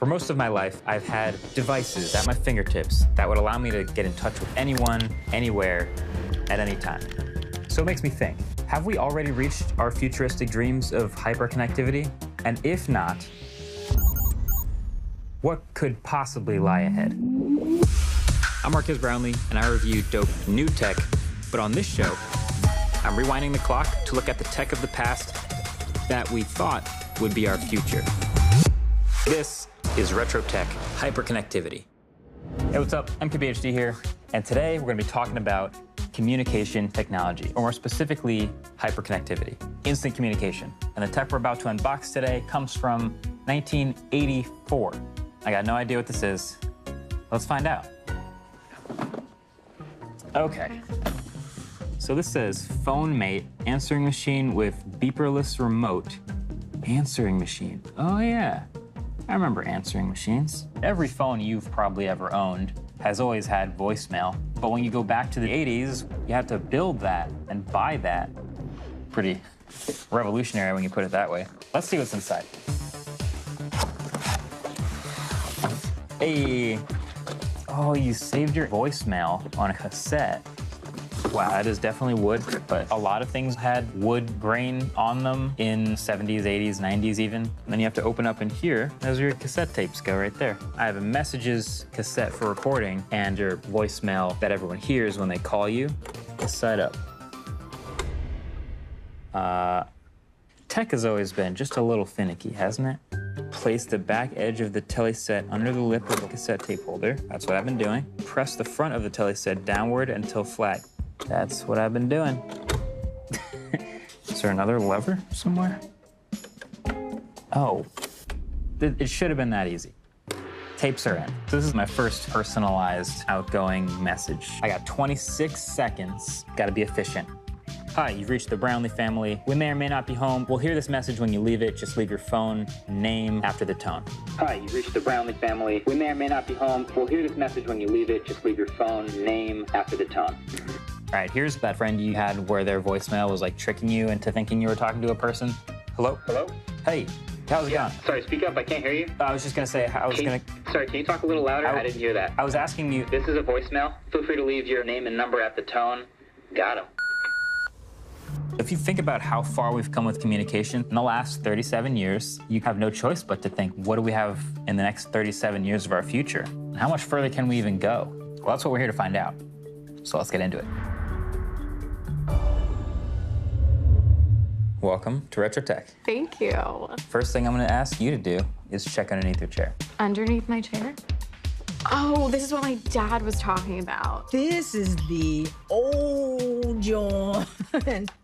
For most of my life, I've had devices at my fingertips that would allow me to get in touch with anyone, anywhere, at any time. So it makes me think, have we already reached our futuristic dreams of hyperconnectivity? And if not, what could possibly lie ahead? I'm Marquez Brownlee, and I review dope new tech, but on this show, I'm rewinding the clock to look at the tech of the past that we thought would be our future. This is Retro Tech Hyperconnectivity. Hey, what's up? MKBHD here, and today we're going to be talking about communication technology, or more specifically, hyperconnectivity, instant communication. And the tech we're about to unbox today comes from 1984. I got no idea what this is. Let's find out. Okay. So this says phone mate, answering machine with beeperless remote. Answering machine. Oh yeah. I remember answering machines. Every phone you've probably ever owned has always had voicemail. But when you go back to the 80s, you had to build that and buy that. Pretty revolutionary when you put it that way. Let's see what's inside. Hey. Oh, you saved your voicemail on a cassette. Wow, that is definitely wood, but a lot of things had wood grain on them in 70s, 80s, 90s even. And then you have to open up in here. Those are your cassette tapes go right there. I have a messages cassette for recording and your voicemail that everyone hears when they call you. This side up. Tech has always been just a little finicky, hasn't it? Place the back edge of the teleset under the lip of the cassette tape holder. That's what I've been doing. Press the front of the teleset downward until flat. That's what I've been doing. Is there another lever somewhere? Oh, it should have been that easy. Tapes are in. So this is my first personalized outgoing message. I got 26 seconds. Gotta be efficient. Hi, you've reached the Brownlee family. We may or may not be home. We'll hear this message when you leave it. Just leave your phone name after the tone. Hi, you've reached the Brownlee family. We may or may not be home. We'll hear this message when you leave it. Just leave your phone name after the tone. All right, here's that friend you had where their voicemail was like tricking you into thinking you were talking to a person. Hello? Hello? Hey, how's it going? Sorry, speak up, I can't hear you. I was just gonna say, Sorry, can you talk a little louder? I didn't hear that. I was asking you. This is a voicemail. Feel free to leave your name and number at the tone. Got him. If you think about how far we've come with communication in the last 37 years, you have no choice but to think, what do we have in the next 37 years of our future? How much further can we even go? Well, that's what we're here to find out. So let's get into it. Welcome to Retro Tech. Thank you. First thing I'm going to ask you to do is check underneath your chair. Underneath my chair? Oh, this is what my dad was talking about. This is the old John.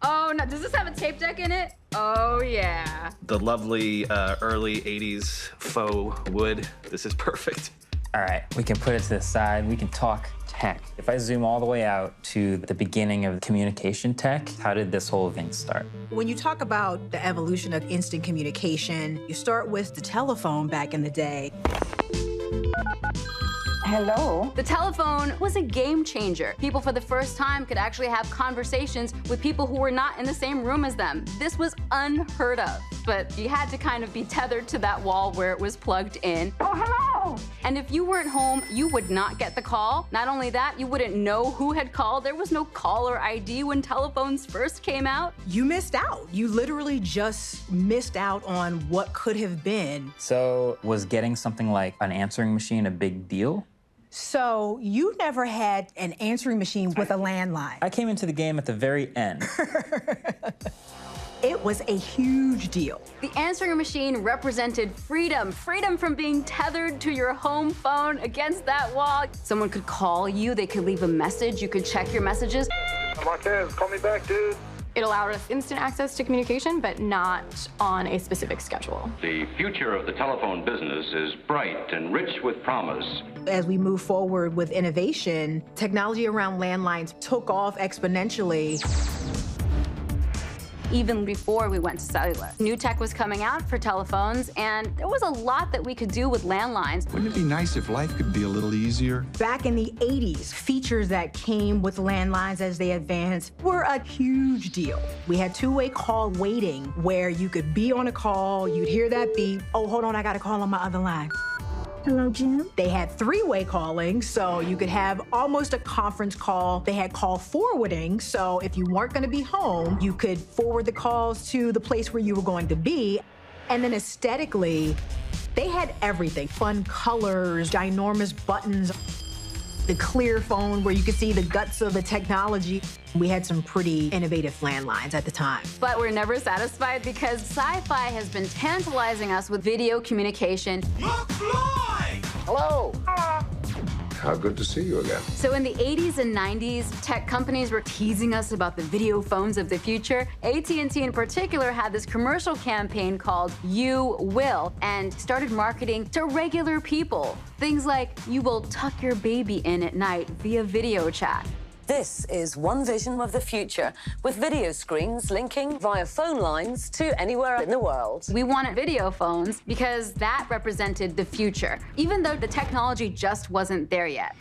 Oh, no, does this have a tape deck in it? Oh, yeah. The lovely early 80s faux wood. This is perfect. All right, we can put it to the side. We can talk tech. If I zoom all the way out to the beginning of communication tech, how did this whole thing start? When you talk about the evolution of instant communication, you start with the telephone back in the day. Hello? The telephone was a game changer. People for the first time could actually have conversations with people who were not in the same room as them. This was unheard of, but you had to kind of be tethered to that wall where it was plugged in. Oh, hello! And if you weren't home, you would not get the call. Not only that, you wouldn't know who had called. There was no caller ID when telephones first came out. You missed out. You literally just missed out on what could have been. So was getting something like an answering machine a big deal? So you never had an answering machine with a landline. I came into the game at the very end. It was a huge deal. The answering machine represented freedom. Freedom from being tethered to your home phone against that wall. Someone could call you, they could leave a message, you could check your messages. Marquez, call me back, dude. It allowed us instant access to communication, but not on a specific schedule. The future of the telephone business is bright and rich with promise. As we move forward with innovation, technology around landlines took off exponentially. Even before we went to cellular. New tech was coming out for telephones, and there was a lot that we could do with landlines. Wouldn't it be nice if life could be a little easier? Back in the 80s, features that came with landlines as they advanced were a huge deal. We had two-way call waiting, where you could be on a call, you'd hear that beep, oh, hold on, I got a call on my other line. Hello, Jim. They had three-way calling, so you could have almost a conference call. They had call forwarding, so if you weren't going to be home, you could forward the calls to the place where you were going to be. And then aesthetically, they had everything. Fun colors, ginormous buttons, the clear phone where you could see the guts of the technology. We had some pretty innovative landlines at the time. But we're never satisfied because sci-fi has been tantalizing us with video communication. Hello. How good to see you again. So in the 80s and 90s, tech companies were teasing us about the video phones of the future. AT&T in particular had this commercial campaign called You Will and started marketing to regular people. Things like, you will tuck your baby in at night via video chat. This is one vision of the future, with video screens linking via phone lines to anywhere in the world. We wanted video phones because that represented the future, even though the technology just wasn't there yet.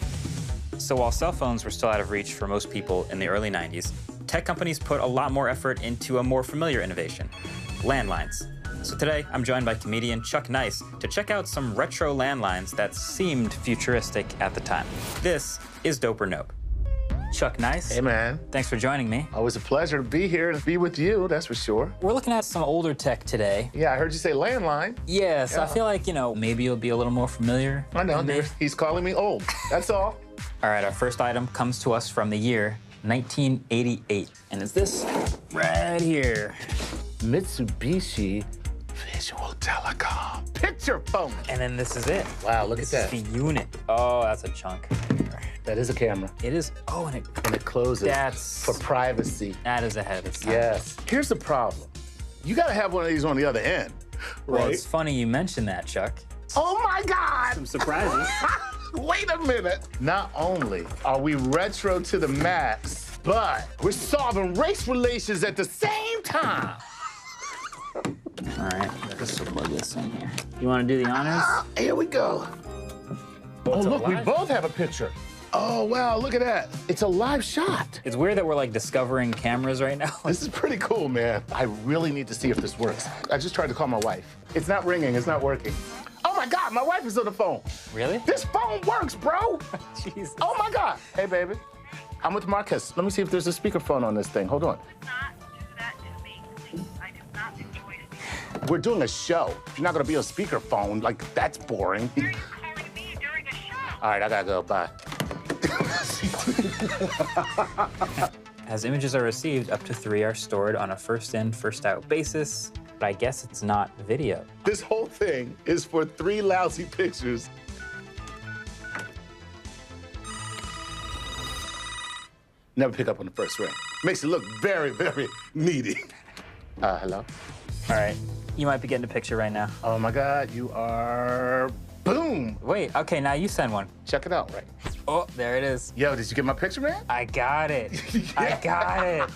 So while cell phones were still out of reach for most people in the early 90s, tech companies put a lot more effort into a more familiar innovation, landlines. So today, I'm joined by comedian Chuck Nice to check out some retro landlines that seemed futuristic at the time. This is Dope or Nope. Chuck Nice. Hey, man. Thanks for joining me. Always a pleasure to be here and be with you, that's for sure. We're looking at some older tech today. Yeah, I heard you say landline. Yeah, so I feel like, maybe you'll be a little more familiar. I know, he's calling me old, that's all. All right, our first item comes to us from the year 1988, and it's this right here. Mitsubishi Visual Telecom picture phone. And then this is it. Wow, look at that. This is the unit. Oh, that's a chunk. That is a camera. It is. Oh, and it closes. That's for privacy. That is ahead of its time. Yes. Here's the problem. You gotta have one of these on the other end, right? Well, it's funny you mentioned that, Chuck. Oh my God! Some surprises. Wait a minute. Not only are we retro to the max, but we're solving race relations at the same time. All right, let's plug this in here. You want to do the honors? Here we go. Oh, look, we both have a picture. Oh, wow, look at that. It's a live shot. It's weird that we're like discovering cameras right now. This is pretty cool, man. I really need to see if this works. I just tried to call my wife. It's not ringing, it's not working. Oh my God, my wife is on the phone. Really? This phone works, bro. Jesus. Oh my God. Hey, baby. I'm with Marcus. Let me see if there's a speakerphone on this thing. Hold on. We're doing a show. You're not gonna be on speakerphone. Like, that's boring. Why are you calling me during a show? All right, I gotta go. Bye. As images are received, up to 3 are stored on a first-in, first-out basis. But I guess it's not video. This whole thing is for 3 lousy pictures. Never pick up on the first ring. Makes it look very, very needy. Hello? All right, you might be getting a picture right now. Oh my God, you are... Boom! Wait, okay, now you send one. Check it out, right? Oh, there it is. Yo, did you get my picture, man? I got it. I got it.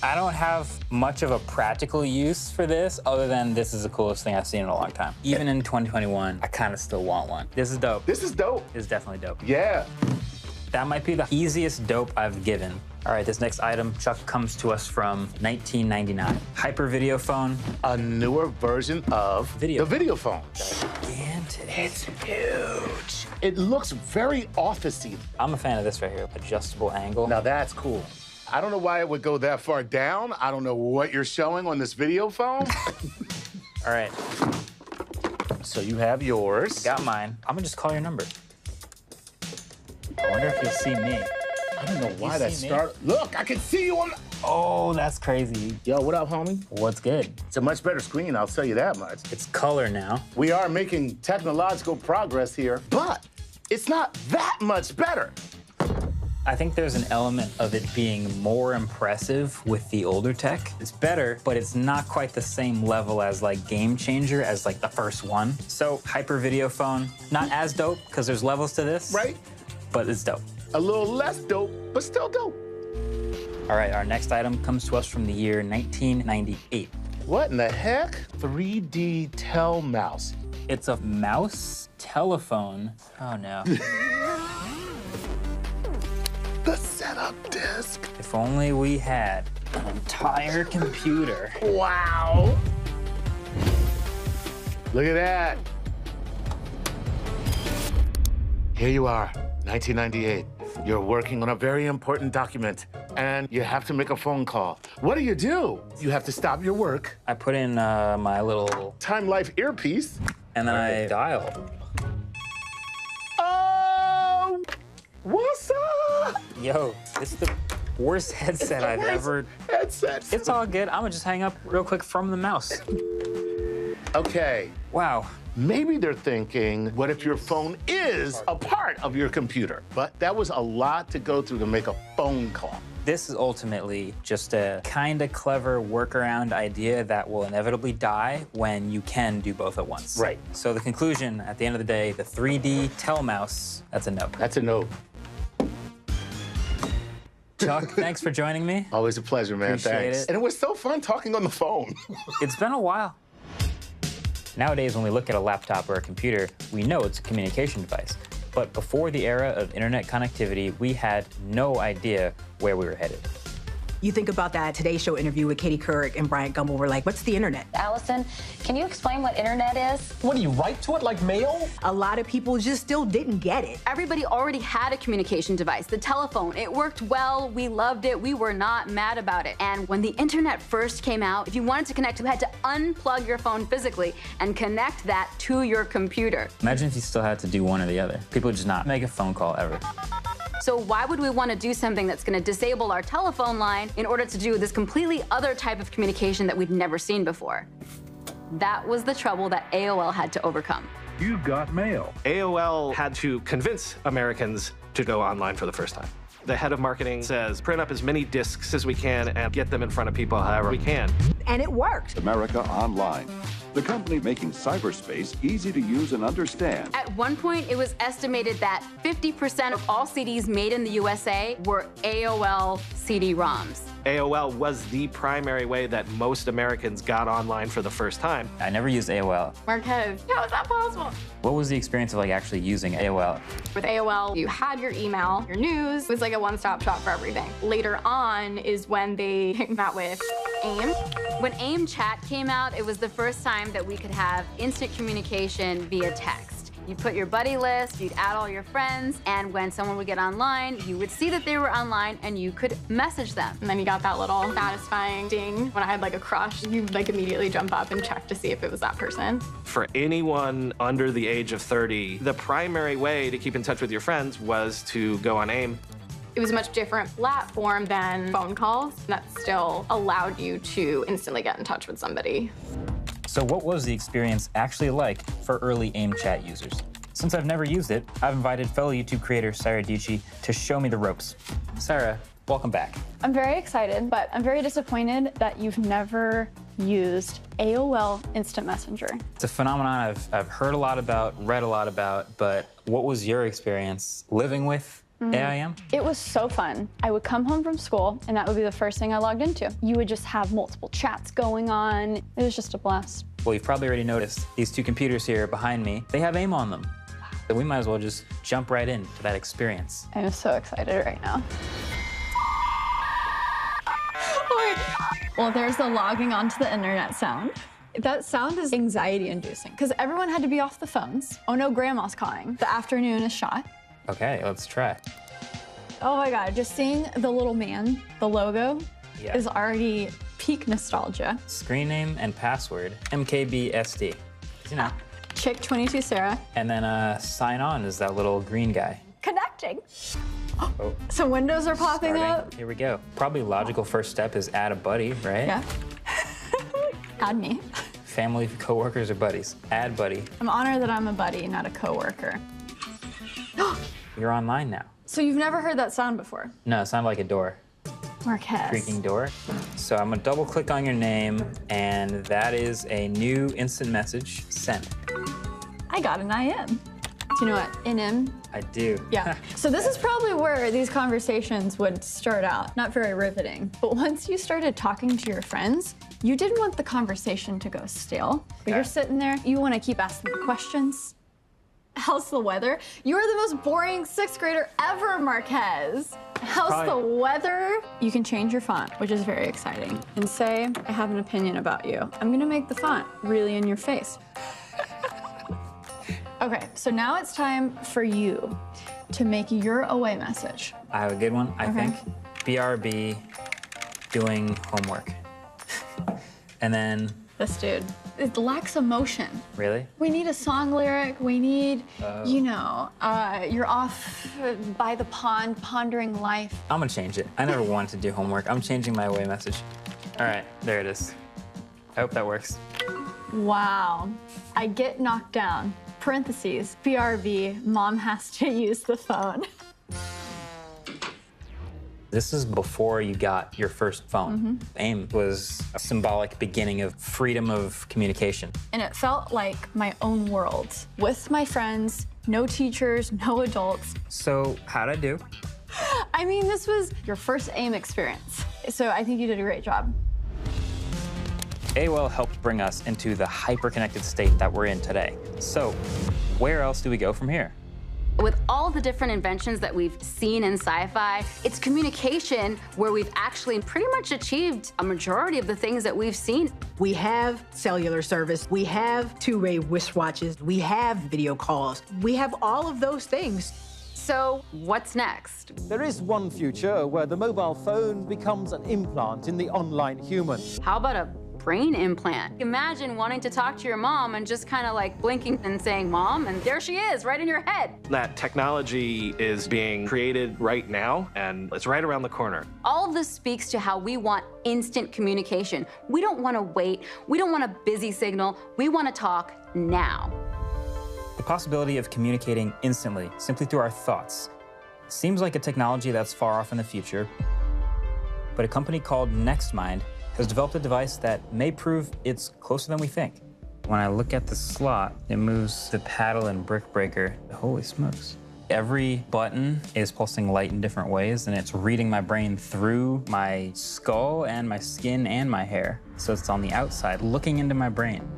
I don't have much of a practical use for this other than this is the coolest thing I've seen in a long time. Even in 2021, I kind of still want one. This is dope. This is dope. It's definitely dope. Yeah. That might be the easiest dope I've given. All right, this next item, Chuck, comes to us from 1999. Hyper video phone. A newer version of the video phone. Gigantic. It's huge. It looks very office-y. I'm a fan of this right here, adjustable angle. Now that's cool. I don't know why it would go that far down. I don't know what you're showing on this video phone. All right. So you have yours. Got mine. I'm gonna just call your number. I wonder if you'll see me. I don't know why that started. Look, I can see you on the... Oh, that's crazy. Yo, what up, homie? What's good? It's a much better screen, I'll tell you that much. It's color now. We are making technological progress here, but it's not that much better. I think there's an element of it being more impressive with the older tech. It's better, but it's not quite the same level as like game changer as like the first one. So hyper video phone, not as dope because there's levels to this. Right. But it's dope. A little less dope, but still dope. All right, our next item comes to us from the year 1998. What in the heck? 3D Tel Mouse. It's a mouse telephone. Oh no. The setup disc. If only we had an entire computer. Wow. Look at that. Here you are, 1998. You're working on a very important document, and you have to make a phone call. What do? You have to stop your work. I put in my little Time Life earpiece. and then I dial. Oh, what's up? Yo, it's the worst headset I've ever. Headset. It's all good. I'm gonna just hang up real quick from the mouse. Okay. Wow. Maybe they're thinking, what if your phone is a part of your computer? But that was a lot to go through to make a phone call. This is ultimately just a kind of clever workaround idea that will inevitably die when you can do both at once. Right. So the conclusion, at the end of the day, the 3D telemouse, that's a no. That's a no. Chuck, thanks for joining me. Always a pleasure, man. Appreciate Thanks. it. And it was so fun talking on the phone. It's been a while. Nowadays, when we look at a laptop or a computer, we know it's a communication device. But before the era of internet connectivity, we had no idea where we were headed. You think about that Today Show interview with Katie Couric and Bryant Gumbel were like, what's the internet? Allison, can you explain what internet is? What do you write to it like mail? A lot of people just still didn't get it. Everybody already had a communication device, the telephone. It worked well, we loved it, we were not mad about it. And when the internet first came out, if you wanted to connect, you had to unplug your phone physically and connect that to your computer. Imagine if you still had to do one or the other. People would just not make a phone call ever. So why would we want to do something that's going to disable our telephone line in order to do this completely other type of communication that we'd never seen before? That was the trouble that AOL had to overcome. You got mail. AOL had to convince Americans to go online for the first time. The head of marketing says, print up as many discs as we can and get them in front of people however we can. And it worked. America Online, the company making cyberspace easy to use and understand. At one point, it was estimated that 50% of all CDs made in the USA were AOL CD-ROMs. AOL was the primary way that most Americans got online for the first time. I never used AOL. Marquez, how is that possible? What was the experience of actually using AOL? With AOL, you had your email, your news. It was like a one-stop shop for everything. Later on is when they came out with AIM. When AIM Chat came out, it was the first time that we could have instant communication via text. You put your buddy list, you'd add all your friends, and when someone would get online, you would see that they were online and you could message them. And then you got that little satisfying ding. When I had a crush, you'd immediately jump up and check to see if it was that person. For anyone under the age of 30, the primary way to keep in touch with your friends was to go on AIM. It was a much different platform than phone calls. That still allowed you to instantly get in touch with somebody. So what was the experience actually like for early AIM chat users? Since I've never used it, I've invited fellow YouTube creator Sarah Dici to show me the ropes. Sarah, welcome back. I'm very excited, but I'm very disappointed that you've never used AOL Instant Messenger. It's a phenomenon I've heard a lot about, read a lot about, but what was your experience living with AIM? It was so fun. I would come home from school, and that would be the first thing I logged into. You would just have multiple chats going on. It was just a blast. Well, you've probably already noticed these two computers here behind me, they have AIM on them. So we might as well just jump right into that experience. I'm so excited right now. Well, there's the logging onto the internet sound. That sound is anxiety-inducing, because everyone had to be off the phones. Oh no, grandma's calling. The afternoon is shot. Okay, let's try. Oh my God, just seeing the little man, the logo, is already peak nostalgia. Screen name and password, MKBSD. You know. Chick22 Sarah. And then sign on is that little green guy. Connecting. Oh. Some windows are popping up. Here we go. Probably logical first step is add a buddy, right? Yeah. Add me. Family, coworkers, or buddies. Add buddy. I'm honored that I'm a buddy, not a coworker. You're online now. So you've never heard that sound before? No, it sounded like a door. Marquez. Creaking door. So I'm gonna double click on your name, and that is a new instant message sent. I got an IM. Do you know what NM? I do. Yeah. So this is probably where these conversations would start out. Not very riveting. But once you started talking to your friends, you didn't want the conversation to go stale. But you're sitting there, you want to keep asking the questions. How's the weather? You're the most boring 6th grader ever, Marquez. How's the weather? You can change your font, which is very exciting, and say, I have an opinion about you. I'm gonna make the font really in your face. Okay, so now it's time for you to make your away message. I have a good one, I think. BRB, doing homework. And then... This dude, it lacks emotion. Really? We need a song lyric. We need, you know, you're off by the pond pondering life. I'm gonna change it. I never wanted to do homework. I'm changing my away message. All right, there it is. I hope that works. Wow. I get knocked down. Parentheses, BRB, mom has to use the phone. This is before you got your first phone. AIM was a symbolic beginning of freedom of communication. And it felt like my own world with my friends, no teachers, no adults. So how'd I do? I mean, this was your first AIM experience. So I think you did a great job. AOL helped bring us into the hyper-connected state that we're in today. So where else do we go from here? With all the different inventions that we've seen in sci-fi, it's communication where we've actually pretty much achieved a majority of the things that we've seen. We have cellular service, we have two-way wristwatches, we have video calls, we have all of those things. So what's next? There is one future where the mobile phone becomes an implant in the online human. How about a brain implant? Imagine wanting to talk to your mom and just kind of like blinking and saying, Mom, and there she is, right in your head. That technology is being created right now, and it's right around the corner. All of this speaks to how we want instant communication. We don't want to wait. We don't want a busy signal. We want to talk now. The possibility of communicating instantly, simply through our thoughts, seems like a technology that's far off in the future, but a company called NextMind has developed a device that may prove it's closer than we think. When I look at the slot, it moves the paddle and brick breaker. Holy smokes. Every button is pulsing light in different ways, and it's reading my brain through my skull and my skin and my hair. So it's on the outside, looking into my brain.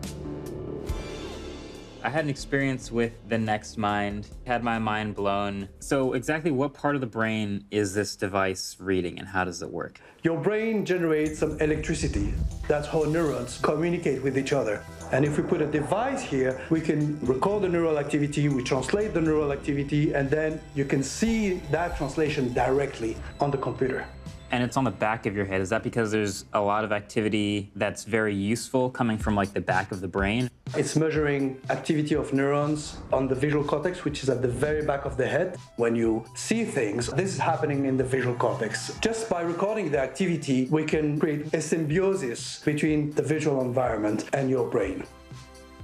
I had an experience with the NextMind, had my mind blown. So exactly what part of the brain is this device reading, and how does it work? Your brain generates some electricity. That's how neurons communicate with each other. And if we put a device here, we can record the neural activity, we translate the neural activity, and then you can see that translation directly on the computer. And it's on the back of your head. Is that because there's a lot of activity that's very useful coming from like the back of the brain? It's measuring activity of neurons on the visual cortex, which is at the very back of the head. When you see things, this is happening in the visual cortex. Just by recording the activity, we can create a symbiosis between the visual environment and your brain.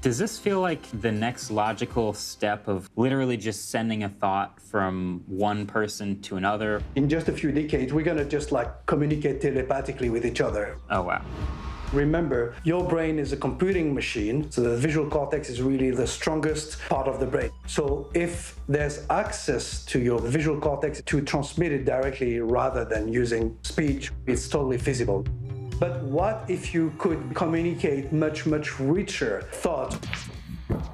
Does this feel like the next logical step of literally just sending a thought from one person to another? In just a few decades, we're gonna just like communicate telepathically with each other. Oh, wow. Remember, your brain is a computing machine, so the visual cortex is really the strongest part of the brain. So if there's access to your visual cortex to transmit it directly rather than using speech, it's totally feasible. But what if you could communicate much richer thought?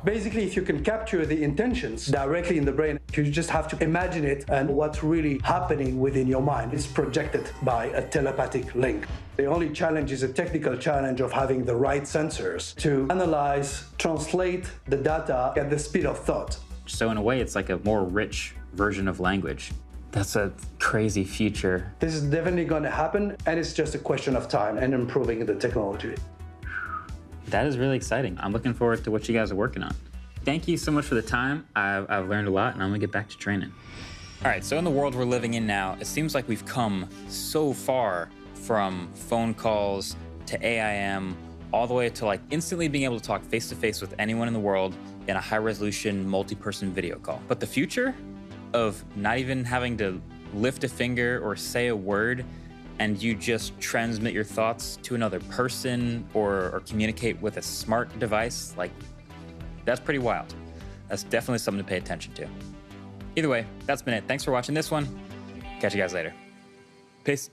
Basically, if you can capture the intentions directly in the brain, you just have to imagine it and what's really happening within your mind is projected by a telepathic link. The only challenge is a technical challenge of having the right sensors to analyze, translate the data at the speed of thought. So in a way, it's like a more rich version of language. That's a crazy future. This is definitely going to happen, and it's just a question of time and improving the technology. That is really exciting. I'm looking forward to what you guys are working on. Thank you so much for the time. I've learned a lot, and I'm gonna get back to training. All right, so in the world we're living in now, it seems like we've come so far from phone calls to AIM, all the way to like instantly being able to talk face-to-face with anyone in the world in a high-resolution, multi-person video call. But the future of not even having to lift a finger or say a word and you just transmit your thoughts to another person or communicate with a smart device, like, that's pretty wild. That's definitely something to pay attention to. Either way, that's been it. Thanks for watching this one. Catch you guys later. Peace.